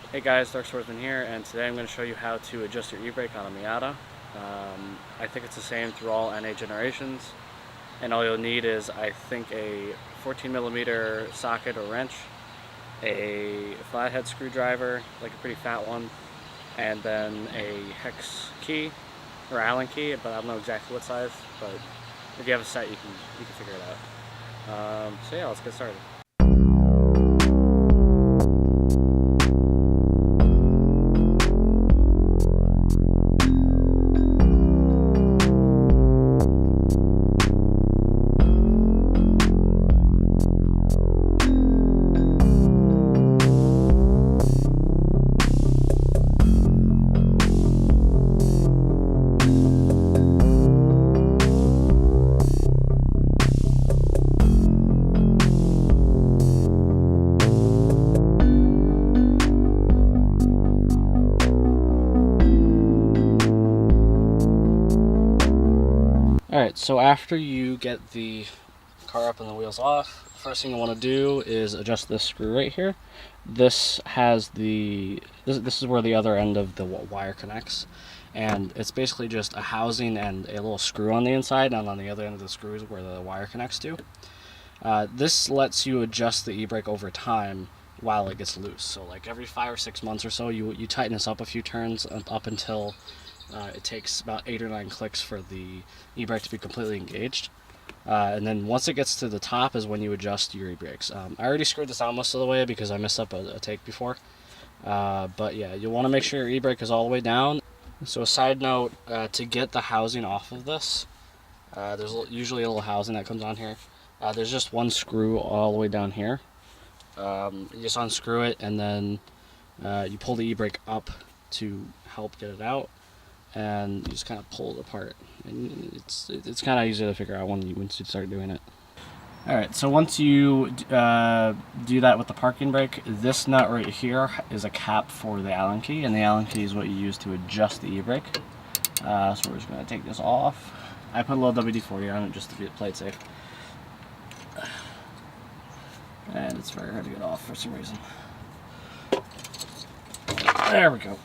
Hey guys, Dark Swordsman here, and today I'm going to show you how to adjust your e-brake on a Miata. I think it's the same through all NA generations, and all you'll need is, I think, a 14mm socket or wrench, a flathead screwdriver, like a pretty fat one, and then a hex key, or Allen key, but I don't know exactly what size, but if you have a set, you can figure it out. So yeah, let's get started. Alright, so after you get the car up and the wheels off, first thing you want to do is adjust this screw right here. This has this is where the other end of the wire connects, and it's basically just a housing and a little screw on the inside, and on the other end of the screw is where the wire connects to. This lets you adjust the e-brake over time while it gets loose. So like every 5 or 6 months or so, you tighten this up a few turns up until it takes about 8 or 9 clicks for the e-brake to be completely engaged. And then once it gets to the top is when you adjust your e-brakes. I already screwed this out most of the way because I messed up a take before. But yeah, you'll want to make sure your e-brake is all the way down. So a side note, to get the housing off of this, there's usually a little housing that comes on here. There's just one screw all the way down here. You just unscrew it, and then you pull the e-brake up to help get it out, and you just kind of pull it apart. And it's kind of easy to figure out once you start doing it. Alright, so once you do that with the parking brake, this nut right here is a cap for the Allen key, and the Allen key is what you use to adjust the e-brake. So we're just going to take this off. I put a little WD-40 on it just to play it safe. And it's very hard to get off for some reason. There we go.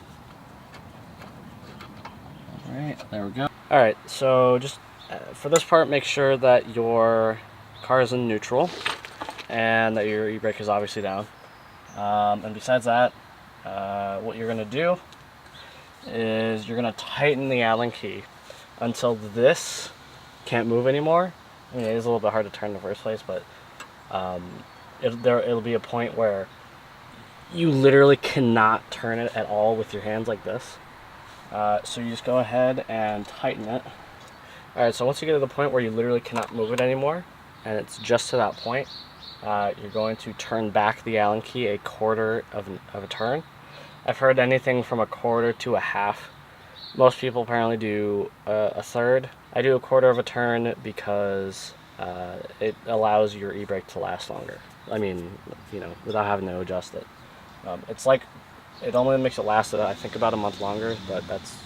Alright, there we go. Alright, so just for this part, make sure that your car is in neutral and that your e-brake is obviously down. And besides that, what you're going to do is you're going to tighten the Allen key until this can't move anymore. I mean, it is a little bit hard to turn in the first place, but it'll be a point where you literally cannot turn it at all with your hands like this. So you just go ahead and tighten it. Alright, so once you get to the point where you literally cannot move it anymore, and it's just to that point, you're going to turn back the Allen key a quarter of a turn. I've heard anything from a quarter to a half. Most people apparently do a third. I do a quarter of a turn because it allows your e-brake to last longer. I mean, you know, without having to adjust it. It's like, it only makes it last, I think, about a month longer, but that's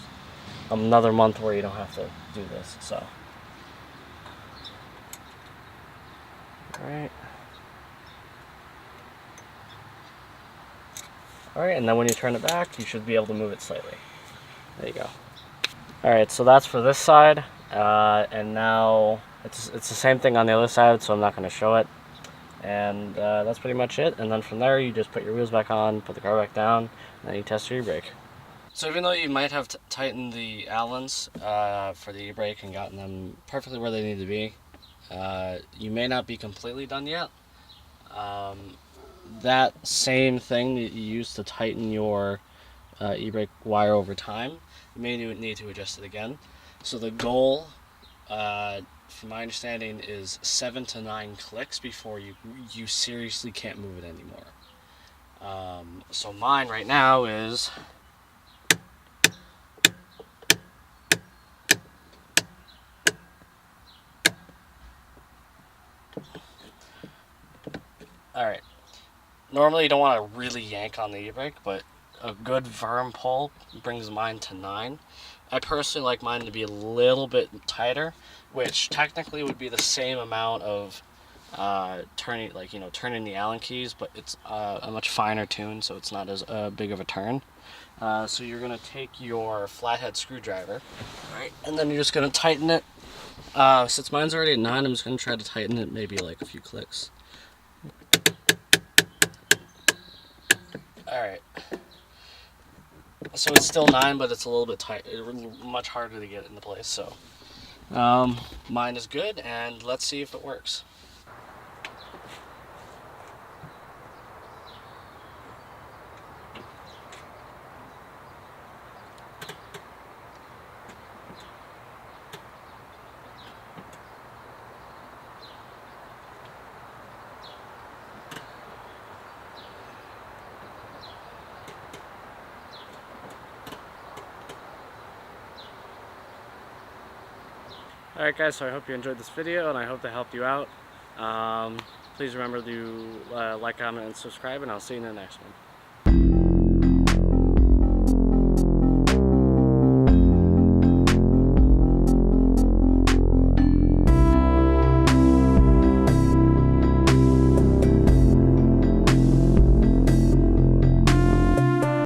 another month where you don't have to do this, so. Alright. Alright, and then when you turn it back, you should be able to move it slightly. There you go. Alright, so that's for this side, and now it's the same thing on the other side, so I'm not going to show it. And that's pretty much it, and then from there you just put your wheels back on, put the car back down, and then you test your e-brake. So even though you might have tightened the Allens for the e-brake and gotten them perfectly where they need to be, you may not be completely done yet. That same thing that you use to tighten your e-brake wire over time, you may need to adjust it again. So the goal, from my understanding, is 7 to 9 clicks before you seriously can't move it anymore. So mine right now is... Alright, normally you don't want to really yank on the e-brake, but a good firm pull brings mine to 9. I personally like mine to be a little bit tighter, which technically would be the same amount of turning, turning the Allen keys, but it's a much finer tune, so it's not as big of a turn. So you're gonna take your flathead screwdriver, right, and then you're just gonna tighten it. Since mine's already at 9, I'm just gonna try to tighten it, maybe like a few clicks. All right. So it's still 9, but it's a little bit tight. It's much harder to get into place. So mine is good, and let's see if it works. Alright guys, so I hope you enjoyed this video, and I hope that helped you out. Please remember to like, comment, and subscribe, and I'll see you in the next one.